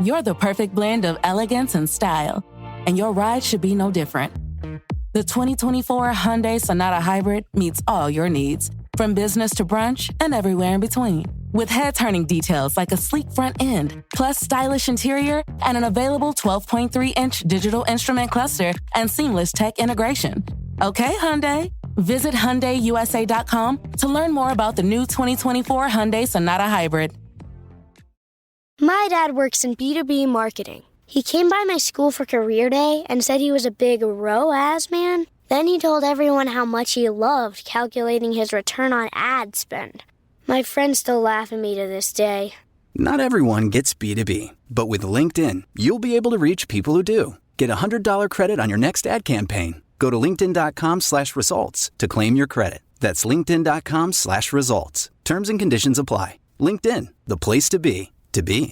You're the perfect blend of elegance and style, and your ride should be no different. The 2024 Hyundai Sonata Hybrid meets all your needs, from business to brunch and everywhere in between. With head-turning details like a sleek front end, plus stylish interior and an available 12.3-inch digital instrument cluster and seamless tech integration. Okay, Hyundai. Visit HyundaiUSA.com to learn more about the new 2024 Hyundai Sonata Hybrid. My dad works in B2B marketing. He came by my school for career day and said he was a big ROAS man. Then he told everyone how much he loved calculating his return on ad spend. My friends still laugh at me to this day. Not everyone gets B2B, but with LinkedIn, you'll be able to reach people who do. Get a $100 credit on your next ad campaign. Go to linkedin.com/results to claim your credit. That's linkedin.com/results. Terms and conditions apply. LinkedIn, the place to be, to be.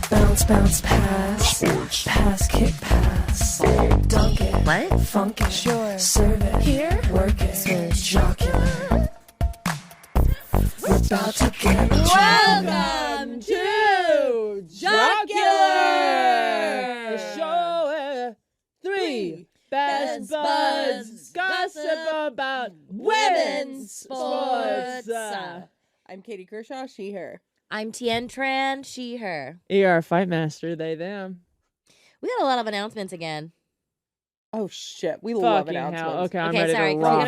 Bounce, bounce, pass. Sports. Pass, kick, pass. Dunk it. What? Funk it. Sure. Serve it. Here. Work it. Jocular. We're about to get Welcome to Jocular! The show where three best buds gossip about women's sports. I'm Katie Kershaw, she, her. I'm Tien Tran, she, her. ER Fight Master, they, them. We got a lot of announcements again. Oh, shit. We love Fucking announcements. hell. Okay, I'm Okay, ready sorry. to rock.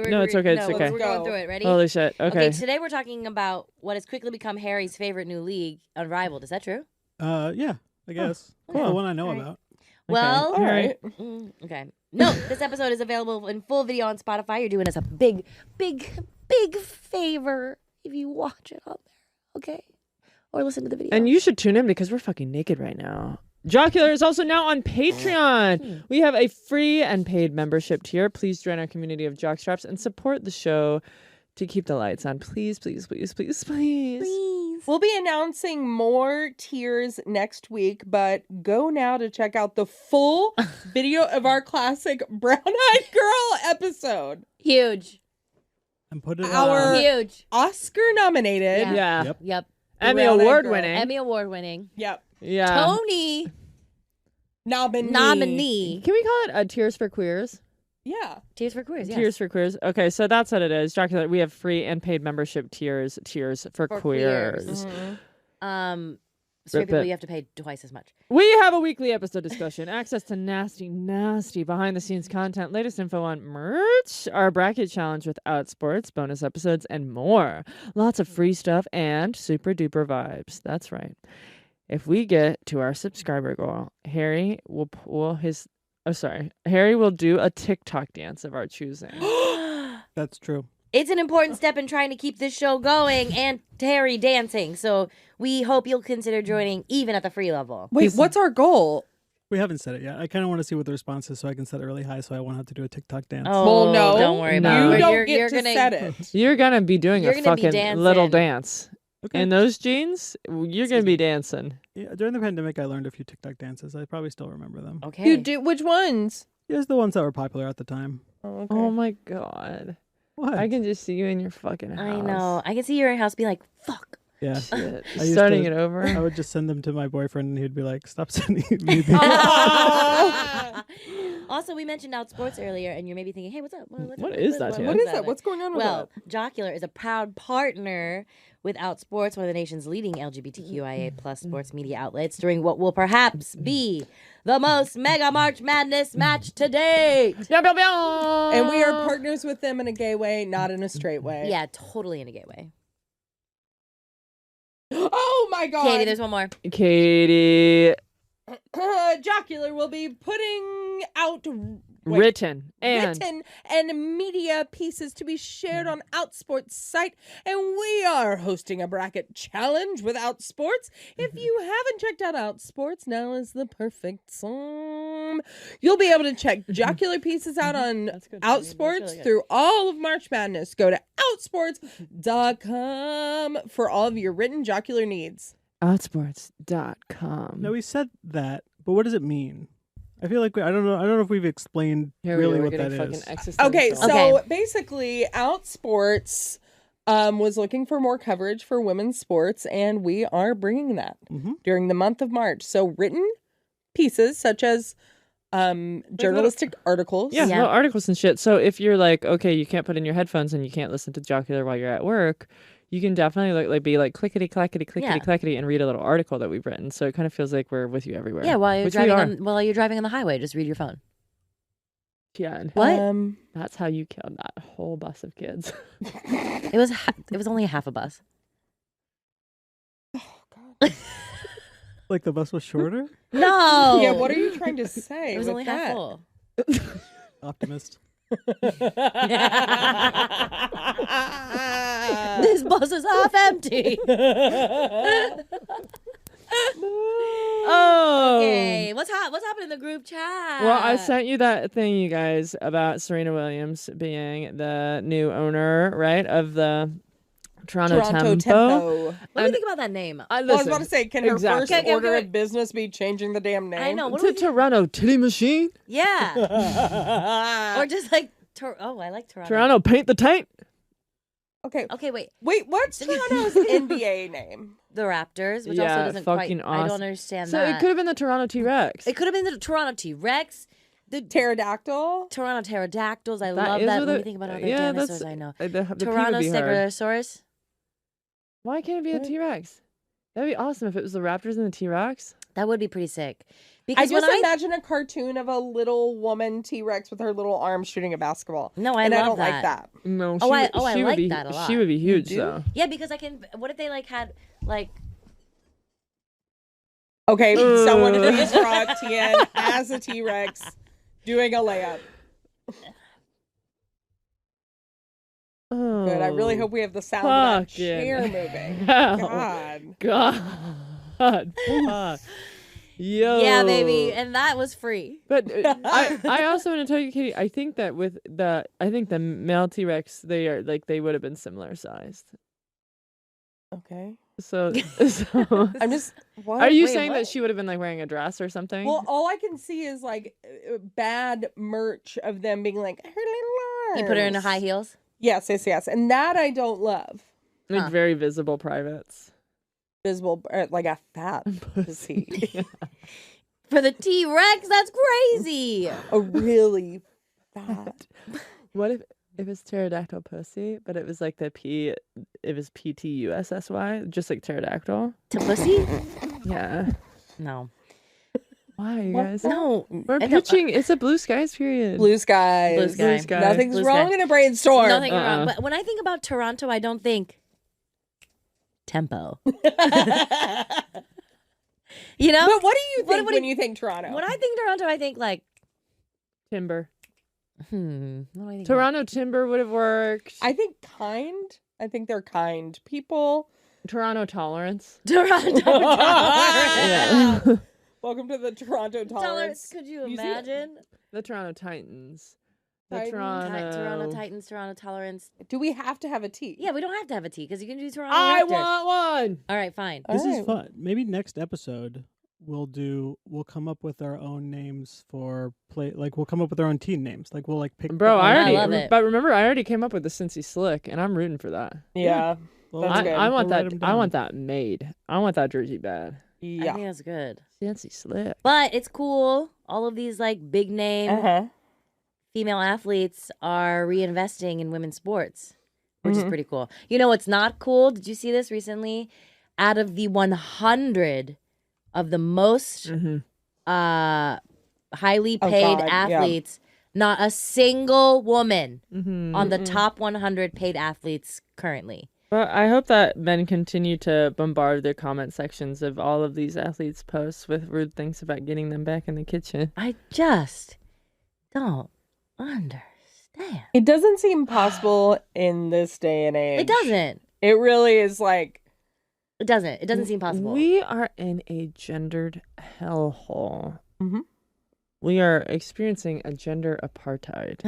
No, it's okay. It's okay. We're going through it. Ready? Holy shit. Okay. Today we're talking about what has quickly become Harry's favorite new league, Unrivaled. Is that true? Yeah, I guess. Cool. The one I know about. Well, All right. Okay. No, this episode is available in full video on Spotify. You're doing us a big, big, big favor if you watch it on there. Okay? Or listen to the video. And you should tune in because we're fucking naked right now. Jocular is also now on Patreon. We have a free and paid membership tier. Please join our community of jockstraps and support the show to keep the lights on. Please, please, please, please, please. Please. We'll be announcing more tiers next week, but go now to check out the full video of our classic Brown Eyed Girl episode. Huge. And put it Our Huge. Oscar nominated. Yeah. Yep. Emmy Brown Eyed Award Girl. winning. Emmy Award winning. Yep. Yeah. Tony nominee. Can we call it Tears for Queers? Yeah. Tears for Queers. Yes. Tears for Queers. Okay, so that's what it is. Jocular, we have free and paid membership tiers. Tears for queers. Straight people, it. you have to pay twice as much. We have a weekly episode discussion, access to nasty, nasty behind-the-scenes content, latest info on merch, our bracket challenge with Outsports, bonus episodes, and more. Lots of free stuff and super-duper vibes. That's right. If we get to our subscriber goal, Harry will Harry will do a TikTok dance of our choosing. That's true. It's an important step in trying to keep this show going and Harry dancing. So we hope you'll consider joining even at the free level. Wait, what's our goal? We haven't set it yet. I kind of want to see what the response is so I can set it really high so I won't have to do a TikTok dance. Oh, Well, no. don't worry about No. it. You don't You're get to gonna, set it. You're going to be doing You're a gonna be fucking dancing. little dance. Okay. In those jeans, you're going to be dancing. Yeah, during the pandemic, I learned a few TikTok dances. I probably still remember them. Okay. You do which ones? Here's the ones that were popular at the time. Oh, okay. Oh my God. What? I can just see you in your fucking house. I know. I can see you in your house be like, fuck. Yeah. Shit. I used Starting to- it over. I would just send them to my boyfriend and he'd be like, stop sending me these. Also, we mentioned Outsports earlier, and you're maybe thinking, hey, what's up? What is that, Tia? What is that? What's going on with Well, that? Jocular is a proud partner with Outsports, one of the nation's leading LGBTQIA plus sports media outlets, during what will perhaps be the most mega March Madness match to date. And we are partners with them in a gay way, not in a straight way. Yeah, totally in a gay way. Oh my God. Katie, there's one more. Katie. Jocular will be putting out Written and media pieces to be shared on Outsports' site, and we are hosting a bracket challenge with Outsports. If you haven't checked out Outsports, now is the perfect time. You'll be able to check jocular pieces out on Outsports through all of March Madness. Go to outsports.com for all of your written jocular needs. Outsports.com. No, we said that, but what does it mean? I feel like I don't know if we've explained Here we really go. We're what getting that fucking is. existential. Okay, so Okay. basically, Outsports was looking for more coverage for women's sports, and we are bringing that during the month of March. So written pieces such as journalistic articles. Yeah, Yeah. little articles and shit. So if you're like, okay, you can't put in your headphones and you can't listen to Jocular while you're at work, you can definitely like be like clickety clackety clickety Yeah. clackety and read a little article that we've written. So it kind of feels like we're with you everywhere. Yeah, while you're which we driving are. while you're driving on the highway, just read your phone. Yeah, and What? that's how you killed that whole bus of kids. It was only half a bus. Like the bus was shorter? No. Yeah, what are you trying to say? It was with only that? half full. Optimist. This bus is half empty. Oh. Okay, what's happening in the group chat? Well, I sent you that thing, you guys, about Serena Williams being the new owner, right, of the Toronto Tempo. What do you think about that name? I was about to say, can her exactly. first order of business be changing the damn name? I know. What It's a Toronto Titty Machine. Yeah. Or just like, I like Toronto. Toronto Paint the Taint. Okay. Okay, wait. What's Toronto's NBA name? The Raptors, which Yeah, also doesn't fucking quite. I awesome. don't understand So that. it could have been the Toronto T-Rex. It could have been the Toronto T-Rex, the Pterodactyl. Toronto pterodactyls. I That love is that. what Let it- me think about other yeah, dinosaurs that's- I know. the P would Toronto be hard. Stegosaurus. Why can't it be a T-Rex? That'd be awesome if it was the Raptors and the T-Rex. That would be pretty sick. I Because just when imagine a cartoon of a little woman T-Rex with her little arms shooting a basketball. No, I and love I don't that. like that. No, Oh, I she would like be, that a lot. She would be huge, do? though. Yeah, because I can. What if they like had like? Okay, someone please draw Tien as a T-Rex doing a layup. Oh, Good. I really hope we have the sound of that fucking chair moving. hell. God. God. Fuck. Yo. Yeah, baby, and that was free. But I also want to tell you, Katie, I think that with the male T-Rex, they would have been similar sized. Okay. So I'm just. What? are you Wait, saying what? that she would have been like wearing a dress or something? Well, all I can see is like bad merch of them being like her little arms. You put her into high heels. Yes, and that I don't love. like very visible privates. Visible, like a fat pussy. For the T-Rex, that's crazy. A really fat. What if it was pterodactyl pussy, but it was like it was PTUSSY, just like pterodactyl? To pussy? Yeah. No. Why, you guys? No. We're I don't- pitching. It's a blue skies period. Blue skies. Blue sky. Blue sky. Nothing's Blue wrong sky. in a brainstorm. Nothing wrong. But when I think about Toronto, I don't think tempo. You know? But what do you think what when do- you think Toronto? When I think Toronto, I think like, Timber. what do I think? Toronto timber would have worked. I think kind. I think they're kind people. Toronto tolerance. Toronto. Yeah. Welcome to the Toronto Tolerance. tolerance. Could you Museum. imagine? The Toronto Titans. The Titans. Toronto. Titans, Toronto Tolerance. Do we have to have a T? Yeah, we don't have to have a T because you can do Toronto. I Raptors. want one. All right, fine. All This is right. fun. Maybe next episode we'll come up with our own names for we'll come up with our own team names. Like we'll pick Bro, the- I already. love it. But remember, I already came up with the Cincy Slick, and I'm rooting for that. Yeah. Well, That's I, good. I want We'll write that. 'em I down. want that made. I want that jersey bad. I Yeah. think that's good. Cincy Slick. But it's cool. All of these big name Uh-huh. female athletes are reinvesting in women's sports, which Mm-hmm. is pretty cool. You know what's not cool? Did you see this recently? Out of the 100 of the most highly Oh, paid God, yeah. athletes, not a single woman Mm-hmm. on the top 100 paid athletes currently. Well, I hope that men continue to bombard their comment sections of all of these athletes' posts with rude things about getting them back in the kitchen. I just don't understand. It doesn't seem possible in this day and age. It doesn't. It really is like, It doesn't. It doesn't seem possible. We are in a gendered hellhole. Mhm. We are experiencing a gender apartheid.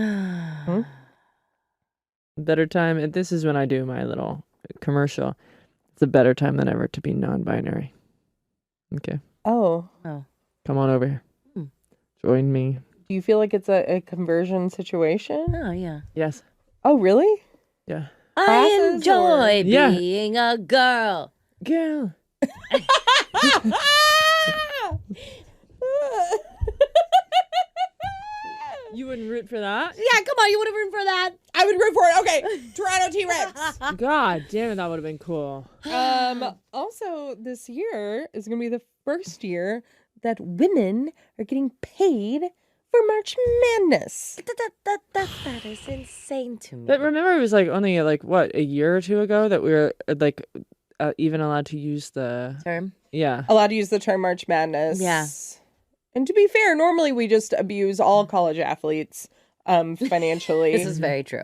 Better time, and this is when I do my little commercial. It's a better time than ever to be non-binary. Okay, oh. come on over here. Hmm. Join me. Do you feel like it's a conversion situation? Oh, yeah. Yes. Oh, really? Yeah. I Classes enjoy Yeah. being a girl. Girl. You wouldn't root for that? Yeah, come on, you would have room for that. I would root for it. Okay, Toronto T-Rex. God damn it, that would have been cool. Also, this year is going to be the first year that women are getting paid for March Madness. That is insane to me. But remember, it was like only like what, a year or two ago that we were like even allowed to use the term. Yeah. Allowed to use the term March Madness. Yeah. And to be fair, normally we just abuse all college athletes financially. This is very true.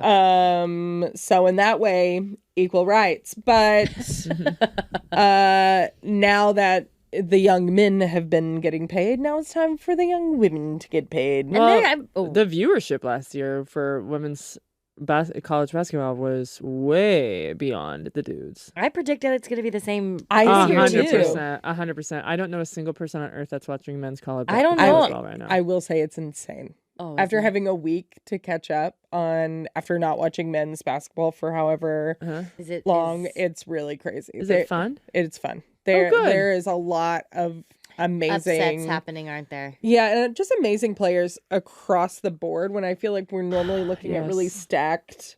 So in that way, equal rights. But now that the young men have been getting paid, now it's time for the young women to get paid. Well, the viewership last year for women's college basketball was way beyond the dudes. I predicted it's going to be the same. I this year, too. 100%. I don't know a single person on earth that's watching men's college I don't basketball know. right now. I will say it's insane. Oh, After having a week to catch up on, after not watching men's basketball for however is it long, it's really crazy. Is it fun? It's fun. good. There is a lot of amazing upsets happening, aren't there? Yeah, and just amazing players across the board when I feel like we're normally looking at really stacked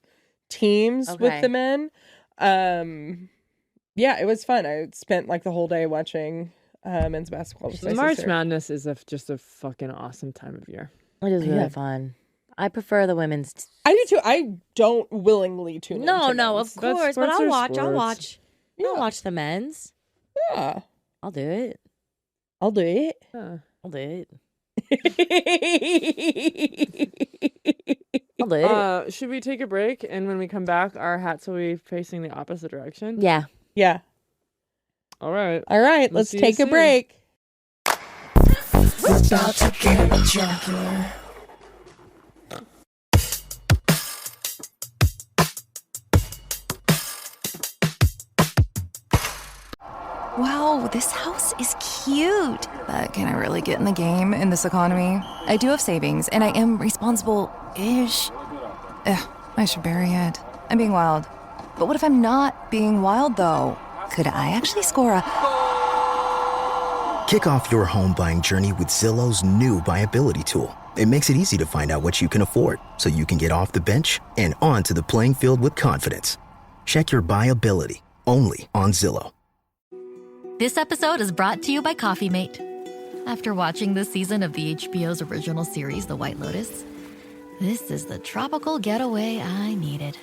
teams with the men. Yeah, it was fun. I spent like the whole day watching men's basketball with my March sister. Madness is just a fucking awesome time of year. It is really fun. I prefer the women's. I do too. I don't willingly tune No, into no, men's. of course, but sports I'll are watch. I'll sports. watch. I'll watch the men's. Yeah, I'll do it. I'll do it. I'll do it. I'll do it. Should we take a break? And when we come back, our hats will be facing the opposite direction? Yeah. Yeah. All right. All right, let's see you take a soon. break. About to get jugular. Wow, this house is cute. But can I really get in the game in this economy? I do have savings, and I am responsible-ish. Ugh, I should bury it. I'm being wild. But what if I'm not being wild, though? Could I actually score a... Kick off your home buying journey with Zillow's new BuyAbility tool. It makes it easy to find out what you can afford, so you can get off the bench and onto the playing field with confidence. Check your BuyAbility, only on Zillow. This episode is brought to you by Coffee Mate. After watching this season of the HBO's original series, The White Lotus, this is the tropical getaway I needed.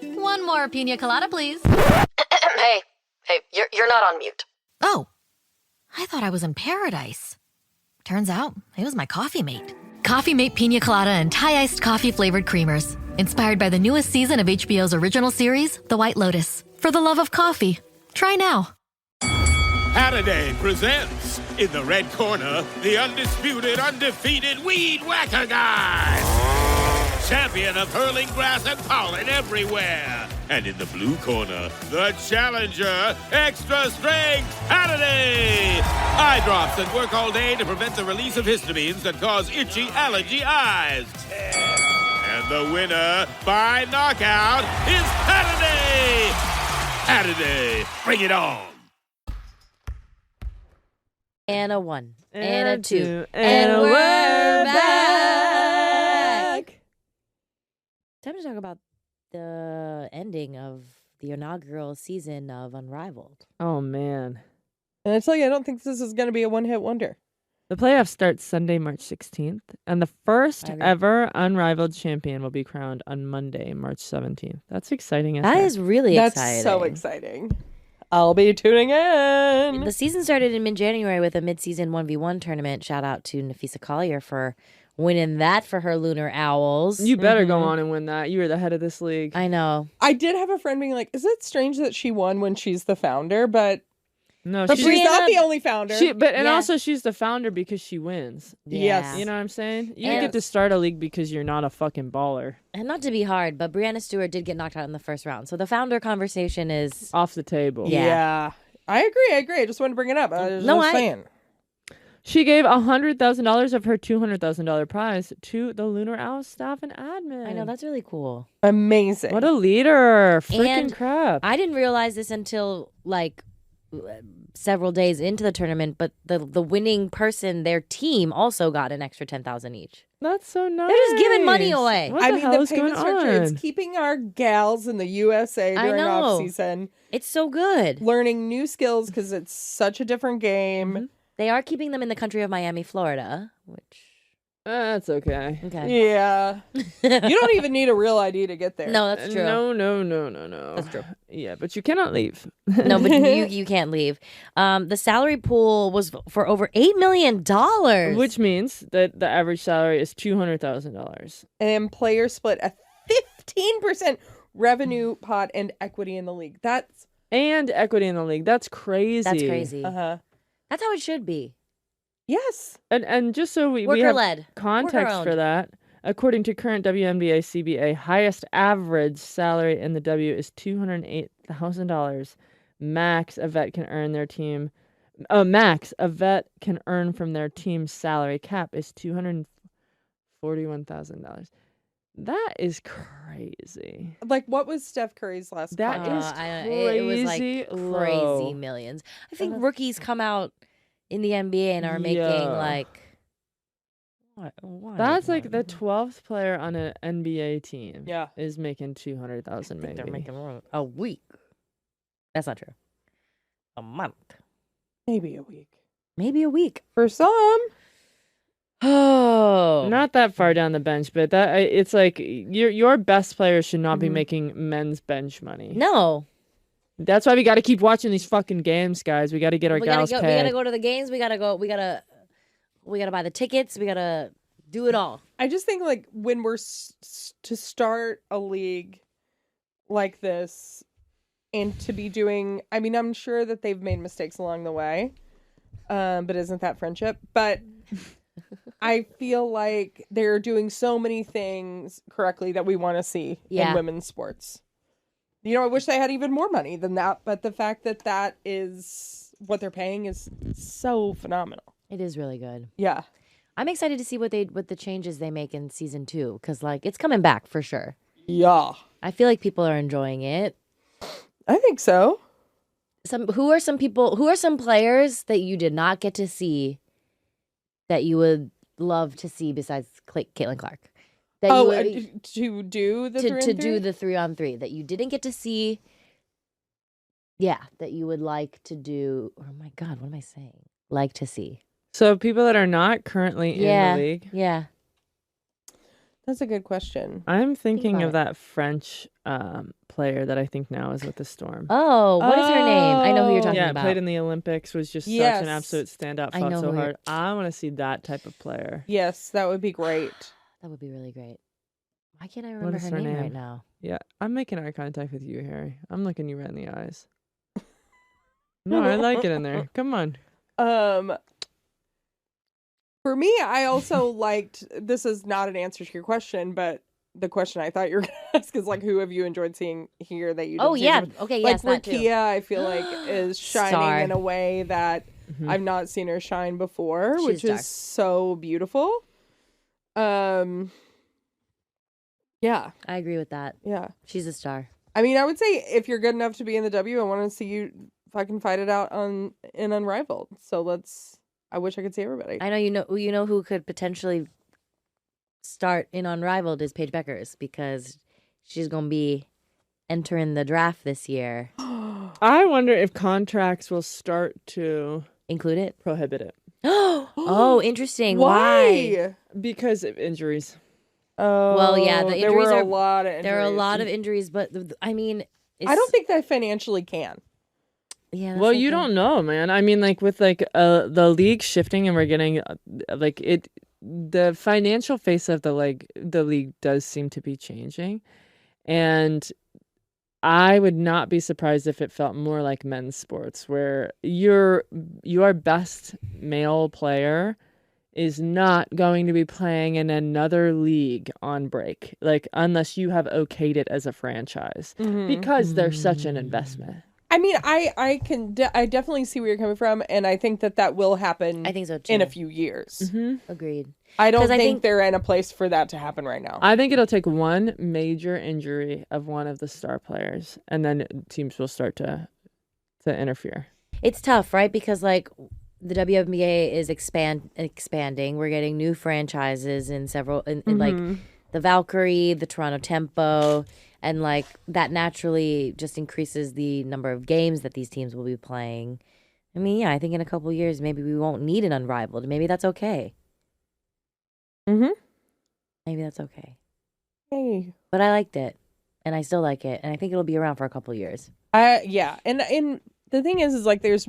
One more pina colada, please. Hey, you're not on mute. Oh, I thought I was in paradise. Turns out it was my Coffee Mate. Coffee Mate Pina Colada and Thai-iced coffee-flavored creamers. Inspired by the newest season of HBO's original series, The White Lotus. For the love of coffee. Try now. Saturday presents, in the red corner, the undisputed, undefeated Weed Whacker Guy. Champion of hurling grass and pollen everywhere. And in the blue corner, the challenger, extra strength Saturday. Eye drops that work all day to prevent the release of histamines that cause itchy allergy eyes. And the winner by knockout is Saturday. Saturday, bring it on. And a 1. And a 2. And we're back. Time to talk about the ending of the inaugural season of Unrivaled. Oh, man. And I tell you, I don't think this is going to be a one-hit wonder. The playoffs start Sunday, March 16th, and the first ever Unrivaled champion will be crowned on Monday, March 17th. That's exciting. That is really exciting. That's so exciting. I'll be tuning in. The season started in mid-January with a mid-season 1v1 tournament. Shout out to Nafisa Collier for winning that for her Lunar Owls. You better go on and win that. You are the head of this league. I know. I did have a friend being like, is it strange that she won when she's the founder? But no, she's not the only founder. Also she's the founder because she wins. Yes. You know what I'm saying? You get to start a league because you're not a fucking baller. And not to be hard, but Brianna Stewart did get knocked out in the first round. So the founder conversation is off the table. Yeah. I agree. I just wanted to bring it up. I was just saying. She gave $100,000 of her $200,000 prize to the Lunar Owl staff and admin. I know, that's really cool. Amazing. What a leader. Freaking And crap. I didn't realize this until like several days into the tournament, but the winning person, their team also got an extra $10,000 each. That's so nice. They're just giving money away. What I the mean, hell the is going payment structure, on? it's keeping our gals in the USA I during know. off season. It's so good. Learning new skills because it's such a different game. Mm-hmm. They are keeping them in the country of Miami, Florida, which... That's okay. Okay. Yeah. You don't even need a real ID to get there. No, that's true. No. That's true. Yeah, but you cannot leave. No, but you can't leave. The salary pool was for over $8 million. Which means that the average salary is $200,000. And players split a 15% revenue pot and equity in the league. And equity in the league. That's crazy. That's crazy. Uh-huh. That's how it should be. Yes. And just so we have Worker-led. context for Worker-owned. that, according to current WNBA CBA, highest average salary in the W is $208,000. Max a vet can earn from their team's salary cap is $241,000. That is crazy. Like, what was Steph Curry's last That contract? is It was like crazy crazy low. millions. I think rookies come out in the NBA and are making like what? That's like the 12th player on an NBA team. Yeah. Is making $200,000 maybe. They're making a week. That's not true. A month. Maybe a week. Maybe a week. For some. Oh. Not that far down the bench, but it's like your best players should not be Mm-hmm. making men's bench money. No. That's why we got to keep watching these fucking games, guys. We got to get our gals paid. We gotta go to the games. We gotta buy the tickets. We gotta do it all. I just think like when we're to start a league like this and to be doing, I mean, I'm sure that they've made mistakes along the way, but isn't that friendship? But I feel like they're doing so many things correctly that we want to see in women's sports. You know, I wish they had even more money than that, but the fact that that is what they're paying is so phenomenal. It is really good. Yeah. I'm excited to see what the changes they make in season 2 because like it's coming back for sure. Yeah. I feel like people are enjoying it. I think so. Who are some players that you did not get to see that you would love to see besides Caitlin Clark? To do the 3-on-3? To do the 3-on-3 that you didn't get to see. Yeah, that you would like to do. Oh my God, what am I saying? Like to see. So people that are not currently in the league. Yeah. That's a good question. I'm thinking about of that French player that I think now is with the Storm. Oh, what is her name? I know who you're talking Yeah, about. played in the Olympics, was just such an absolute standout, I fought know so who hard. I want to see that type of player. Yes, that would be great. That would be really great. Why can't I What remember is her name right now? Yeah, I'm making eye contact with you, Harry. I'm looking you right in the eyes. No, I like it in there. Come on. For me, I also liked, this is not an answer to your question, but the question I thought you were going to ask is like, who have you enjoyed seeing here that you didn't see before? Okay, like yes, that too. Rakia, I feel like is shining Star. in a way that I've not seen her shine before, She's which a is so beautiful. Yeah. I agree with that. Yeah. She's a star. I mean, I would say if you're good enough to be in the W, I want to see you fucking fight it out in Unrivaled. So I wish I could see everybody. I know you know who could potentially start in Unrivaled is Paige Beckers because she's going to be entering the draft this year. I wonder if contracts will start to include it, prohibit it. Oh, interesting. Why? Because of injuries. Oh, well, yeah, the injuries there were a lot of injuries. There are a lot of injuries, but I mean, I don't think they financially can. Yeah. Well, you don't know, man. I mean, like with like the league shifting and we're getting the financial face of the league does seem to be changing, and I would not be surprised if it felt more like men's sports, where your best male player is not going to be playing in another league on break, like unless you have okayed it as a franchise, because they're such an investment. I mean, I definitely see where you're coming from, and I think that will happen. I think so too. In a few years. Agreed. I don't think they're in a place for that to happen right now. I think it'll take one major injury of one of the star players, and then teams will start to interfere. It's tough, right? Because like the WNBA is expanding. We're getting new franchises in several, in like the Valkyrie, the Toronto Tempo, and like that naturally just increases the number of games that these teams will be playing. I mean, yeah, I think in a couple of years maybe we won't need an Unrivaled. Maybe that's okay. Maybe that's okay. Hey. But I liked it, and I still like it, and I think it'll be around for a couple of years. Yeah, and the thing is like there's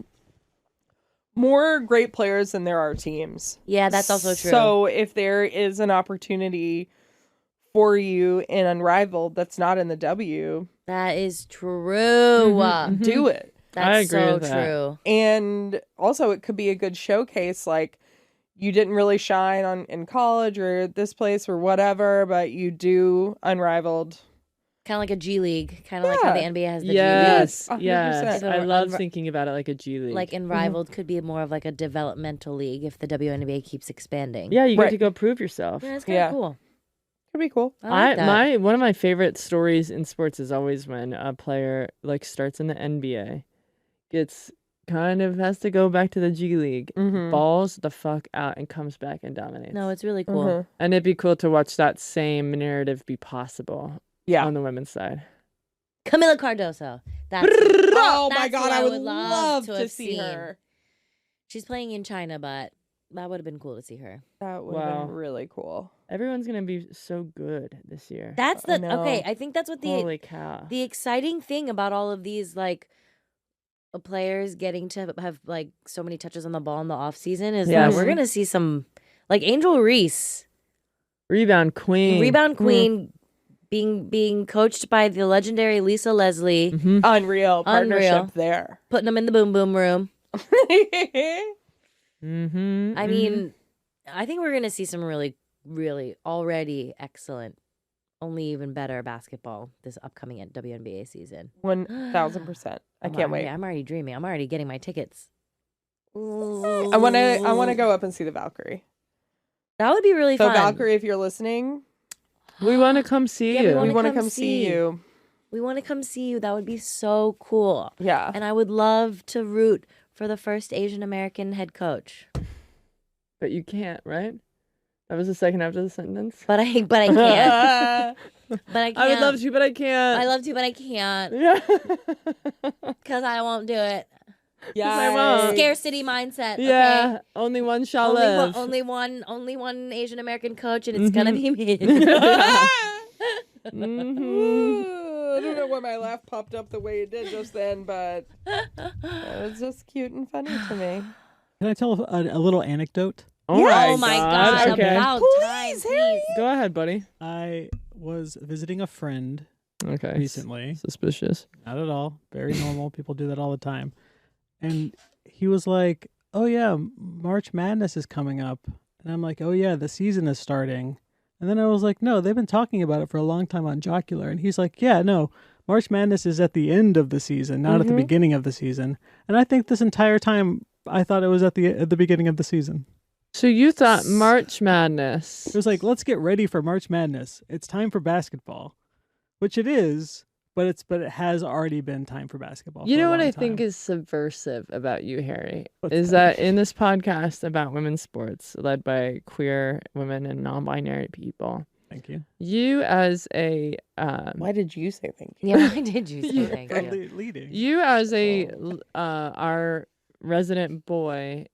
more great players than there are teams. Yeah, that's also true. So if there is an opportunity for you in Unrivaled that's not in the W, that is true. Do it. That's so true. And also it could be a good showcase, like you didn't really shine in college or this place or whatever, but you do Unrivaled. Kind of like a G League, kind of like how the NBA has the G League. Yes. Yes, I love thinking about it like a G League. Like Unrivaled could be more of like a developmental league if the WNBA keeps expanding. Yeah, you get to go prove yourself. Yeah, it's kind of cool. Could be cool. I like that. One of my favorite stories in sports is always when a player like starts in the NBA, has to go back to the G League, balls the fuck out, and comes back and dominates. No, it's really cool. And it'd be cool to watch that same narrative be possible. Yeah. On the women's side. Camila Cardoso. That's oh my that's God, who I would love to have see seen. her. She's playing in China, but that would have been cool to see her. That would have been really cool. Everyone's gonna be so good this year. That's I think that's what holy cow. The exciting thing about all of these like players getting to have like so many touches on the ball in the off season is that we're gonna see some like Angel Reese, rebound queen. Being coached by the legendary Lisa Leslie. Unreal partnership there. Putting them in the boom boom room. I mean, I think we're going to see some really, really already excellent, only even better basketball this upcoming WNBA season. 1,000%. I can't wait. I'm already dreaming. I'm already getting my tickets. I want to go up and see the Valkyrie. That would be really fun. So Valkyrie, if you're listening, we want to come see you. We want to come see you. We want to come see you. That would be so cool. Yeah. And I would love to root for the first Asian American head coach. But you can't, right? That was the second after the sentence. But I can't. But I can't. I would love to, but I can't. I love to, but I can't. Yeah. Because I won't do it. Yeah, I won't. Scarcity mindset. Yeah, okay? only one shall live. Only one Asian American coach, and it's gonna be me. I don't know why my laugh popped up the way it did just then, but it was just cute and funny to me. Can I tell a little anecdote? Oh my God! Okay. About Please, time, Harry. Go ahead, buddy. I was visiting a friend Okay. recently. Suspicious. Not at all. Very normal. People do that all the time. And he was like, oh, yeah, March Madness is coming up. And I'm like, oh, yeah, the season is starting. And then I was like, no, they've been talking about it for a long time on Jocular. And he's like, yeah, no, March Madness is at the end of the season, not at the beginning of the season. And I think this entire time, I thought it was at the beginning of the season. So you thought March Madness. It was like, let's get ready for March Madness. It's time for basketball, which it is. But it has already been time for basketball. You know what I think is subversive about you, Harry? Is that in this podcast about women's sports, led by queer women and non-binary people. Thank you. You as a why did you say thank you? Yeah, why did you say thank you? Leading. You as a our resident boy.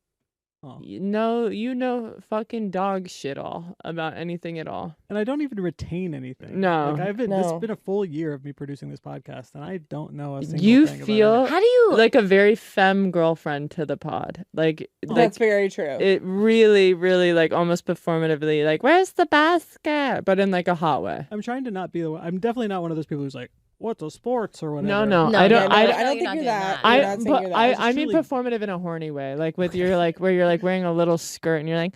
Oh. You know fucking dog shit all about anything at all. And I don't even retain anything. No. Like it's been a full year of me producing this podcast and I don't know a single you thing feel about it. How do you like a very femme girlfriend to the pod. That's very true. It really, really like almost performatively like, where's the basket? But in like a hot way. I'm trying to not be the one. I'm definitely not one of those people who's like, what's a sports or whatever. No, I don't you're think you're that. I mean performative in a horny way, like with your like where you're like wearing a little skirt and you're like,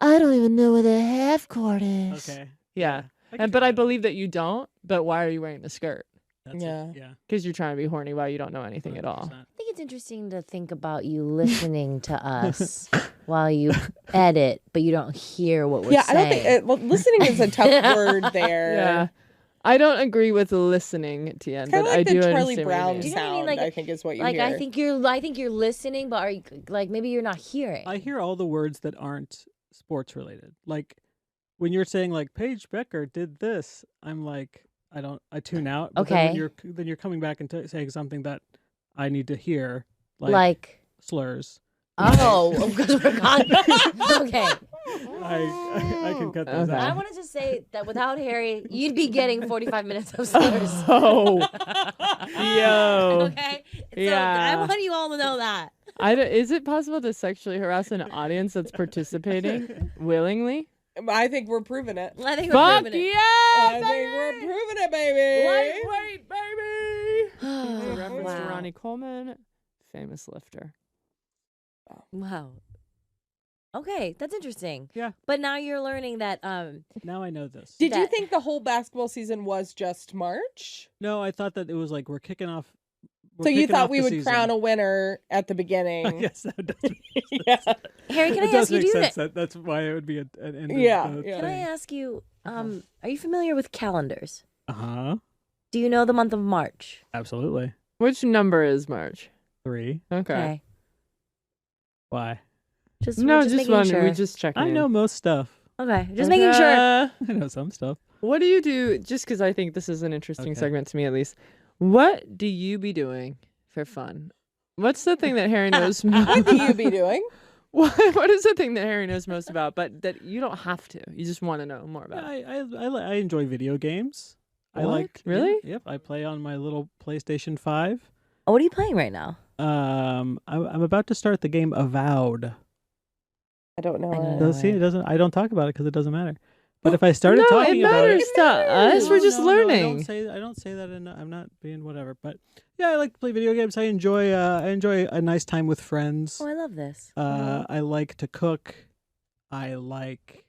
I don't even know what a half court is. Okay. Yeah, but I believe that you don't. But why are you wearing the skirt? That's Yeah. yeah. Because you're trying to be horny while you don't know anything at all. 100%. I think it's interesting to think about you listening to us while you edit, but you don't hear what we're Yeah, saying. I don't think well, listening is a tough word there. Yeah. I don't agree with listening, Tien, Kind but of like I do the Charlie understand what you Brown mean. Do you know what I mean? sound, Like- I think is what you like hear. I think you're listening, but are you like maybe you're not hearing? I hear all the words that aren't sports related. Like when you're saying like Paige Becker did this, I'm like I tune out. But then Okay. when you're coming back and saying something that I need to hear, like slurs. oh, because we're gone. Okay. I can cut those Okay. I out. wanted to say that without Harry, you'd be getting 45 minutes of slurs. Oh, yo. Okay. So Yeah. I want you all to know that. Is it possible to sexually harass an audience that's participating willingly? I think we're proving it. I think we're Fuck proving it. yeah, I think we're proving it, baby. Lightweight, baby. It's a reference to Wow. Ronnie Coleman, famous lifter. Wow. Okay, that's interesting. Yeah. But now you're learning that Now I know this. Did you That- think the whole basketball season was just March? No, I thought that it was like we're kicking off. So you thought we would crown a winner at the beginning? Yes, that does make sense. Yeah. Harry, can It I does ask you, make do you sense. That's why it would be an end. Yeah, of the yeah. can I ask you, are you familiar with calendars? Uh-huh. Do you know the month of March? Absolutely. Which number is March? 3. Okay. Why? Just No, we're just making wondering. sure. We just checking I in. know most stuff. Okay, just making sure. I know some stuff. What do you do? Just because I think this is an interesting Okay. segment to me, at least. What do you be doing for fun? What's the thing that Harry knows most? What do you be doing? What is the thing that Harry knows most about, but that you don't have to? You just want to know more about. I enjoy video games. I What? like Really? Yep. I play on my little PlayStation 5. Oh, what are you playing right now? I'm about to start the game Avowed. I don't know. I don't it. know. See, it doesn't. I don't talk about it because it doesn't matter. But if I started No, talking it about matters it, to us. We're just I learning. don't say that. I'm not being whatever. But yeah, I like to play video games. I enjoy a nice time with friends. Oh, I love this. I like to cook. I like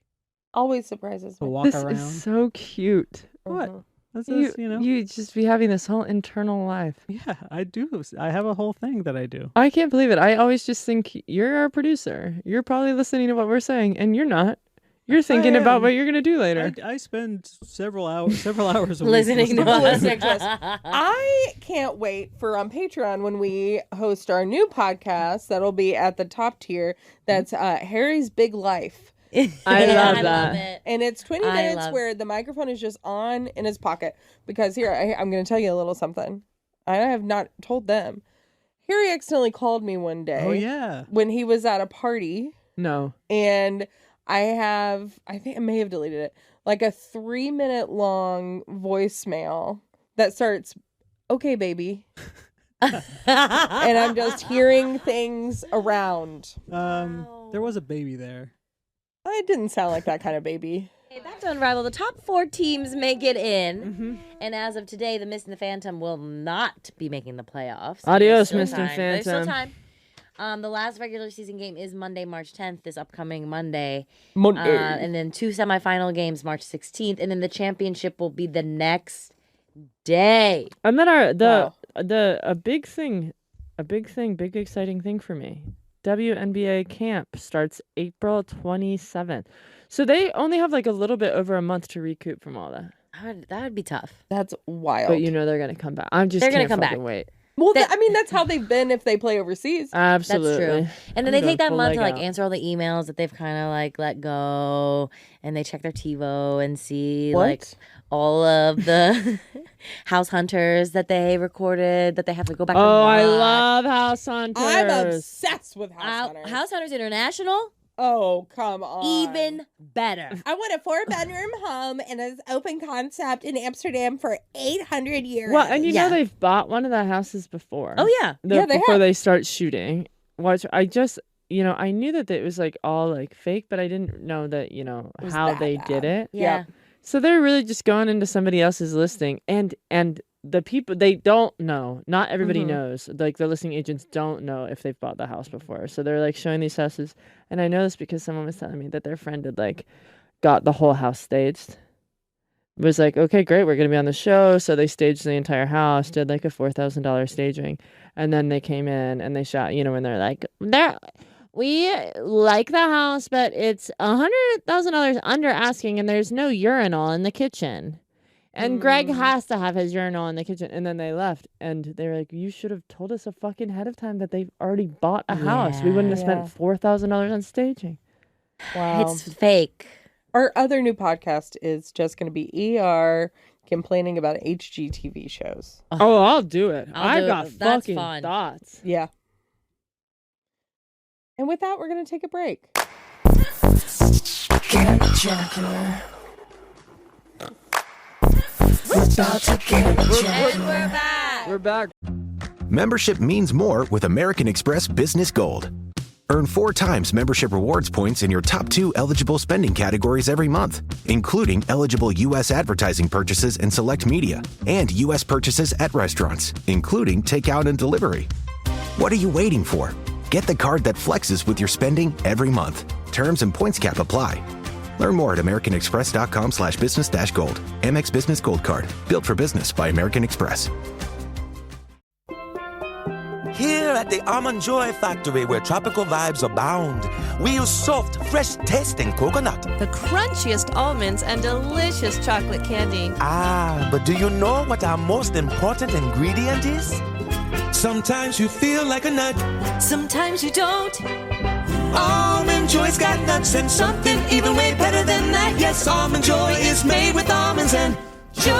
Always surprises to me. walk This around. is so cute. What? Mhm. That's You, just, you know. you just be having this whole internal life. Yeah, I do. I have a whole thing that I do. I can't believe it. I always just think you're our producer. You're probably listening to what we're saying, and you're not. You're thinking am. about what you're gonna do later. I spend several hours a week Listening to us. Listening to us. I can't wait for on Patreon when we host our new podcast that'll be at the top tier. That's Harry's Big Life. I love that. it. And it's 20 I minutes love- where the microphone is just on in his pocket. Because here, I'm going to tell you a little something. I have not told them. Harry accidentally called me one day. Oh yeah. When he was at a party. No. And I think I may have deleted it, like a 3-minute long voicemail that starts, "Okay, baby." And I'm just hearing things around. There was a baby there. It didn't sound like that kind of baby. Okay, back to Unrivaled. The top 4 teams make it in. And as of today, the Mist and the Phantom will not be making the playoffs. Adios, There's Mist still and time. There's still Phantom. time. The last regular season game is Monday, March 10th, this upcoming Monday. Monday. And then 2 semifinal games, March 16th. And then the championship will be the next day. And then Wow. a big exciting thing for me. WNBA camp starts April 27th. So they only have like a little bit over a month to recoup from all that. That would be tough. That's wild. But you know they're gonna come back. I'm just They're gonna can't come fucking back. wait. Well, I mean, that's how they've been if they play overseas. Absolutely. That's true. And then I'm they take going that full month to leg like out. answer all the emails that they've kind of like let go, and they check their TiVo and see What? like all of the house hunters that they recorded that they have to go back. and Oh, I watch. love House Hunters. I'm obsessed with House Hunters. House Hunters International, Oh, come on. even better. I want a 4-bedroom home and an open concept in Amsterdam for 800 euros. Well, and you Yeah. know they've bought one of the houses before. Oh yeah, Yeah, they before have. they start shooting. Which I just, I knew that it was like all like fake, but I didn't know that, It was how that they bad. did it. yeah. So they're really just going into somebody else's listing, and the people, they don't know. Not everybody Mhm. knows. Like the listing agents don't know if they've bought the house before. So they're like showing these houses, and I know this because someone was telling me that their friend had like got the whole house staged. was like, okay, great, we're going to be on the show. So they staged the entire house, did like a $4,000 staging. And then they came in and they shot, and they're like, we like the house, but it's $100,000 under asking, and there's no urinal in the kitchen. And Greg has to have his urinal in the kitchen. And then they left. And they were like, you should have told us a fucking ahead of time that they've already bought a house. We wouldn't have spent $4,000 on staging. Wow. It's fake. Our other new podcast is just going to be ER complaining about HGTV shows. Oh, I'll do it. I've got That's fucking fun. thoughts. Yeah. And with that, we're going to take a break. Get jugular. We're about to get jugular. We're back. Membership means more with American Express Business Gold. Earn 4 times membership rewards points in your top 2 eligible spending categories every month, including eligible U.S. advertising purchases and select media, and U.S. purchases at restaurants, including takeout and delivery. What are you waiting for? Get the card that flexes with your spending every month. Terms and points cap apply. Learn more at americanexpress.com/business-gold. Amex Business Gold Card. Built for business by American Express. Here at the Almond Joy Factory, where tropical vibes abound, we use soft, fresh-tasting coconut. The crunchiest almonds and delicious chocolate candy. Ah, but do you know what our most important ingredient is? Sometimes you feel like a nut. Sometimes you don't. Almond Joy's got nuts and something even way better than that. Yes, Almond Joy is made with almonds and joy.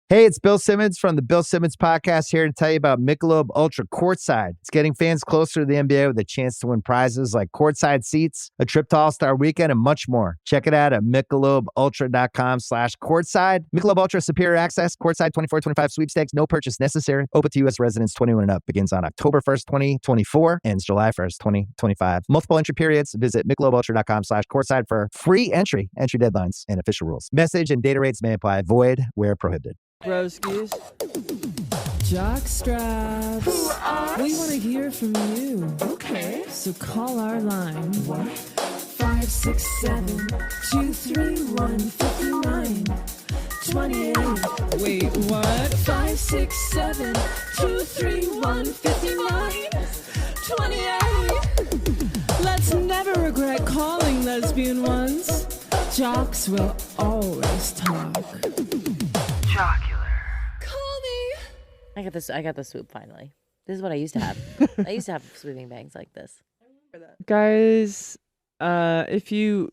Hey, it's Bill Simmons from the Bill Simmons Podcast here to tell you about Michelob Ultra Courtside. It's getting fans closer to the NBA with a chance to win prizes like courtside seats, a trip to All-Star Weekend, and much more. Check it out at MichelobUltra.com/courtside. Michelob Ultra Superior Access, Courtside 24-25 sweepstakes, no purchase necessary. Open to U.S. residents 21 and up. Begins on October 1st, 2024, ends July 1st, 2025. Multiple entry periods. Visit MichelobUltra.com/courtside for free entry deadlines, and official rules. Message and data rates may apply. Void where prohibited. Broskies. Jock straps. We want to hear from you. Okay. So call our line. 567-231-5928. Wait, what? 567-231-5928. Let's never regret calling lesbian ones. Jocks will always talk. Call me. I got the swoop finally. This is what I used to have. I used to have swooping bangs like this. Guys, if you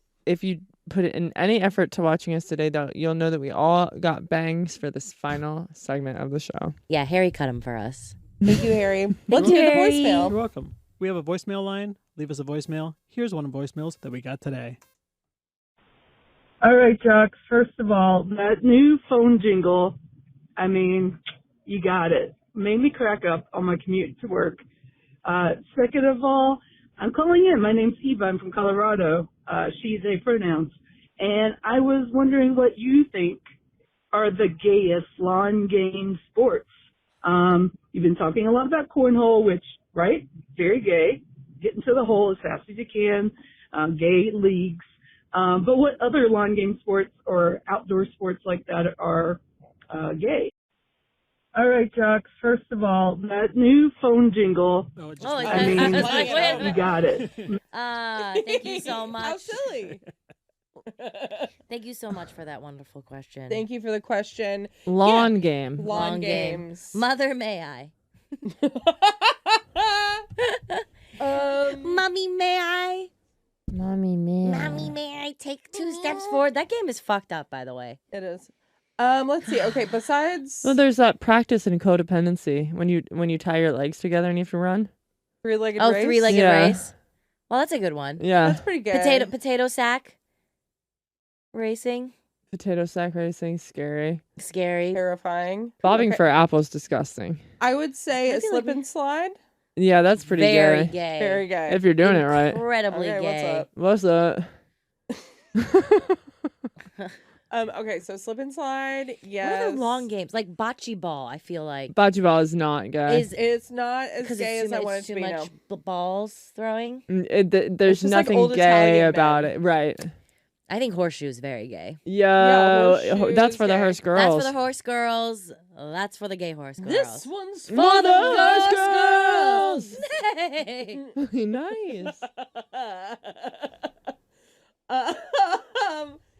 put it in any effort to watching us today, though, you'll know that we all got bangs for this final segment of the show. Yeah, Harry cut them for us. Thank you, Harry. Let's hear the voicemail. You're welcome. We have a voicemail line. Leave us a voicemail. Here's one of the voicemails that we got today. All right, Jocks. First of all, that new phone jingle, I mean, you got it. Made me crack up on my commute to work. Second of all, I'm calling in. My name's Eva. I'm from Colorado. She's a pronouns. And I was wondering what you think are the gayest lawn game sports. You've been talking a lot about cornhole, which, right, very gay. Get into the hole as fast as you can. Gay leagues. But what other lawn game sports or outdoor sports like that are gay? All right, Jocks. First of all, that new phone jingle. I mean, you got it. Thank you so much. How silly. Thank you so much for that wonderful question. Thank you for the question. Lawn game. Lawn games. Mother, may I? Mommy, may I? Mommy, Mommy, may I take 2 steps forward? That game is fucked up, by the way. It is. Let's see. Okay, besides Well, there's that practice in codependency when you tie your legs together and you have to run. three-legged race. Three-legged Yeah. race. Well, that's a good one. Yeah. That's pretty good. Potato sack racing. Potato sack racing, scary. Scary. Terrifying. Bobbing Okay. for apples, disgusting. I would say a feel slip like and slide. Yeah, that's pretty Very gay. gay. Very gay. If you're doing it right. Incredibly Okay, gay. what's up? What's up? Okay, so slip and slide. What Yes. are the long games? Like bocce ball, I feel like. Bocce ball is not gay. It's not as Because gay it's as I want it to too be. much No. balls throwing. There's It's just like nothing old gay Italian about men. it. Right. I think horseshoe is very gay. That's for the horse girls. That's for the horse girls. That's for the gay horse girls. This one's for For the the horse girls. Hey. Nice.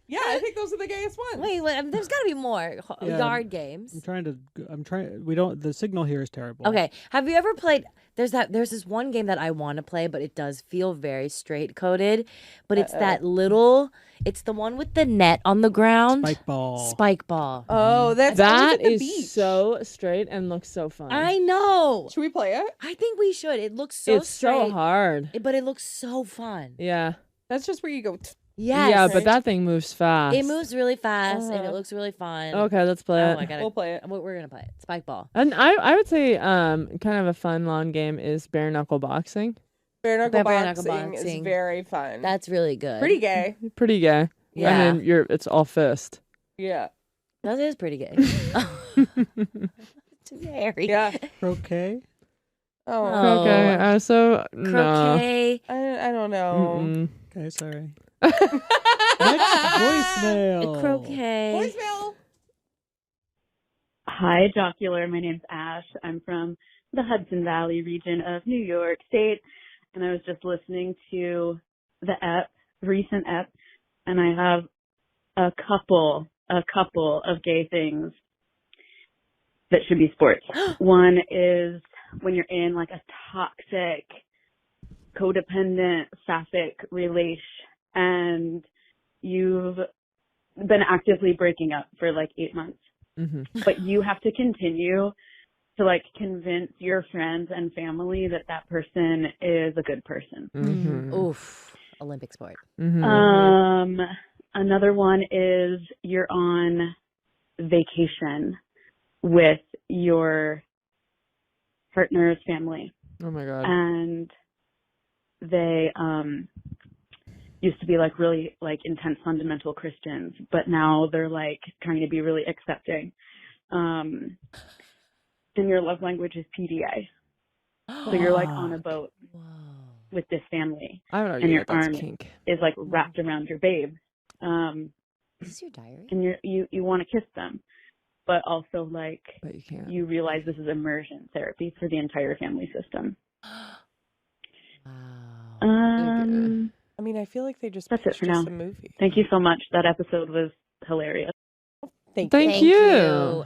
Yeah, I think those are the gayest ones. Wait, there's got to be more Yeah, yard games. The signal here is terrible. Okay, have you ever played? There's this one game that I want to play, but it does feel very straight coded. But it's that little. It's the one with the net on the ground. Spike ball. Spike ball. Oh, that's That at the is beach. so straight and looks so fun. I know. Should we play it? I think we should. It looks so It's straight, so hard. but it looks so fun. Yeah. That's just where you go. Yes. Yeah, but that thing moves fast. It moves really fast and it looks really fun. Okay, let's play it. I gotta, We'll play it. We're gonna play it. Spike ball. And I would say kind of a fun lawn game is bare knuckle boxing. Bare knuckle Bare knuckle boxing is boxing. very fun. That's really good. pretty gay. Pretty gay. Yeah. I mean, it's all fist. Yeah. That is pretty gay. It's very. Yeah. Croquet. Oh. Okay. So no. Croquet. I don't know. Mm-mm. Okay, sorry. Next voicemail. Croquet. Voicemail. Hi, Jocular. My name's Ash. I'm from the Hudson Valley region of New York State, and I was just listening to the recent ep, and I have a couple of gay things that should be sports. One is when you're in like a toxic, codependent, sapphic relation, and you've been actively breaking up for like 8 months. Mm-hmm. But you have to continue to like convince your friends and family that that person is a good person. Mm-hmm. Oof. Olympic sport. Mm-hmm. Another one is you're on vacation with your partner's family. Oh my god. And they used to be like really like intense fundamental Christians, but now they're like trying to be really accepting. And your love language is PDA. So you're like on a boat with this family, I would argue and your that's arm kink. is like wrapped around your babe. Is this your diary? And you want to kiss them, but also like But you can't. you realize this is immersion therapy for the entire family system. I mean, I feel like they just That's it pitched for now. us a movie. Thank you so much. That episode was hilarious. Thank you.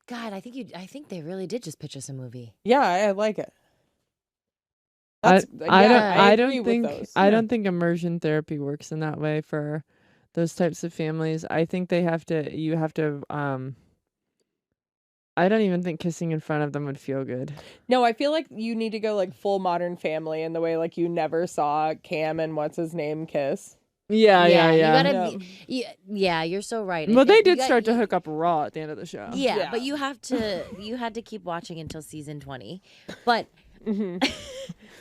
God, I think they really did just pitch us a movie. Yeah, I like it. I agree don't with think those. I don't think immersion therapy works in that way for those types of families. I think you have to I don't even think kissing in front of them would feel good. No, I feel like you need to go like full Modern Family in the way like you never saw Cam and what's his name kiss. Yeah. You gotta yeah, you're so right. Well, they You did got- start to hook up raw at the end of the show. Yeah, but you had to keep watching until season 20. But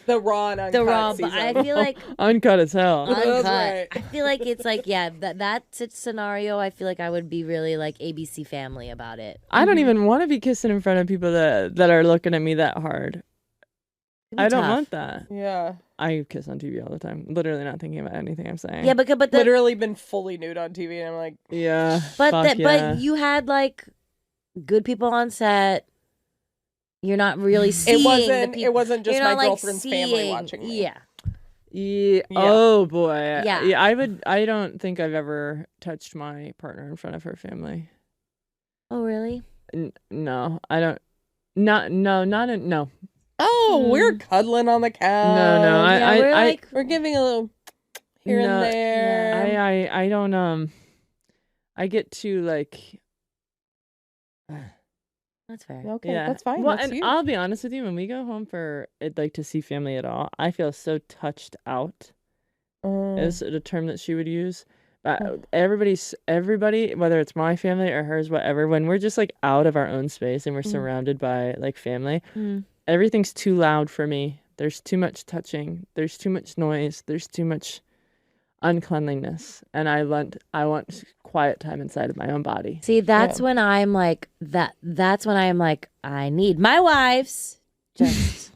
The raw and uncut the raw, season. but I feel like Uncut as hell. uncut. right. I feel like it's like that scenario. I feel like I would be really like ABC Family about it. I don't even want to be kissing in front of people that are looking at me that hard. It'd be I don't tough. want that. Yeah. I kiss on TV all the time, literally not thinking about anything I'm saying. Yeah, but the, Literally been fully nude on TV, and I'm like, yeah, but fuck yeah. but you had like good people on set. You're not really seeing the people. It wasn't just You're my not, like, girlfriend's family seeing- watching me. Yeah. Yeah. Oh boy. Yeah. I don't think I've ever touched my partner in front of her family. Oh really? No, I don't. No. Oh, we're cuddling on the couch. No. We're giving a little here and there. I don't. I get too like. That's fair. Okay, that's fine. Well, That's and you. I'll be honest with you, when we go home for like to see family at all, I feel so touched out. Is the term that she would use. But everybody, whether it's my family or hers, whatever, when we're just like out of our own space and we're surrounded by like family, everything's too loud for me. There's too much touching. There's too much noise. There's too much uncleanliness, and I want quiet time inside of my own body. See, that's when I'm like that's when I am like I need my wife's just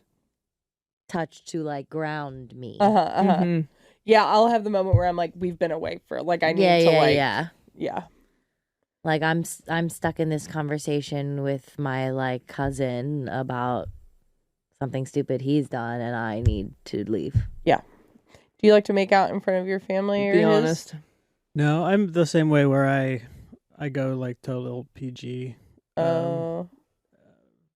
touch to like ground me. Mm-hmm. Yeah, I'll have the moment where I'm like, we've been away for like I need to yeah. Like I'm stuck in this conversation with my like cousin about something stupid he's done, and I need to leave. Yeah. Do you like to make out in front of your family? Or Be honest. No, I'm the same way where I go like total PG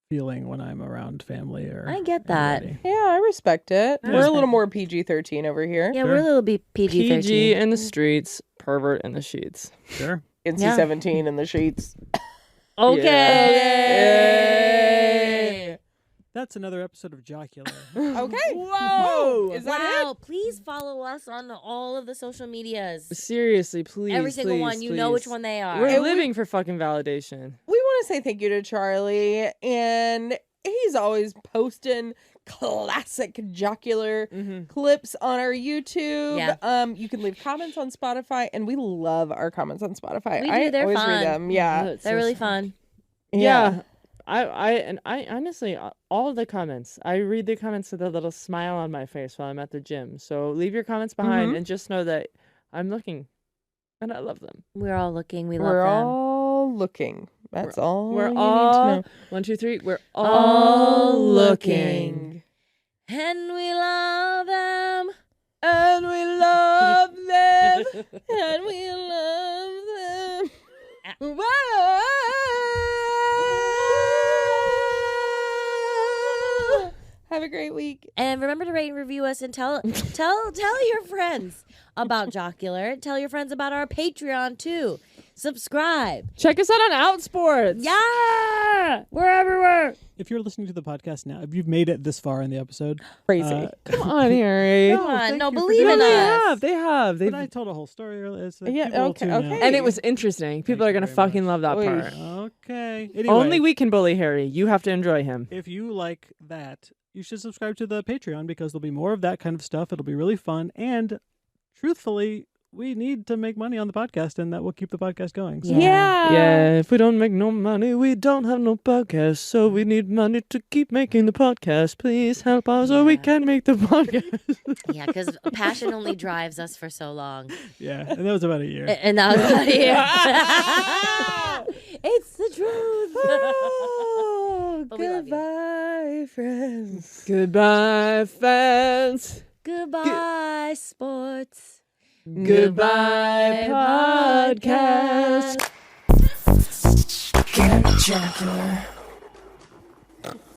feeling when I'm around family or. I get that. anybody. Yeah, I respect it. Yeah. We're a little more PG-13 over here. Yeah, we're a little bit PG-13. PG in the streets, pervert in the sheets. Sure. NC-17 in the sheets. Okay. That's another episode of Jocular. Okay. Whoa. Is that it? Please follow us on all of the social medias. Seriously, please. Every single one. You know which one they are. We're living for fucking validation. We want to say thank you to Charlie, and he's always posting classic Jocular clips on our YouTube. Yeah. You can leave comments on Spotify, and we love our comments on Spotify. We do. I They're always fun. read them. Yeah. They're really fun. Yeah. I honestly, all of the comments, I read the comments with a little smile on my face while I'm at the gym. So leave your comments behind and just know that I'm looking and I love them. We're all looking. We love We're them. all looking. That's all We're you all, need to know. 1, 2, 3, we're all looking. And we love them. And we love them. And we love them. Whoa. Have a great week. And remember to rate and review us and tell your friends about Jocular. Tell your friends about our Patreon too. Subscribe. Check us out on Outsports. Yeah. We're everywhere. If you're listening to the podcast now, if you've made it this far in the episode, crazy. Come on, Harry. Come on. No, you for believe doing in that. us. They have. But I told a whole story earlier. It's like Yeah, people will okay, tune in. okay. And it was interesting. People are going to fucking love that Oy. part. Okay. Anyway, Only we can bully Harry. You have to enjoy him. if you like that, you should subscribe to the Patreon because there'll be more of that kind of stuff. It'll be really fun. And truthfully, we need to make money on the podcast, and that will keep the podcast going. So. Yeah, if we don't make no money, we don't have no podcast. So we need money to keep making the podcast. Please help us so we can make the podcast. Yeah, because passion only drives us for so long. Yeah, and that was about a year. And that was about a year. It's the truth. But we love you. Goodbye, friends. Goodbye, fans. Goodbye, sports. Goodbye, podcast. Get Jocular.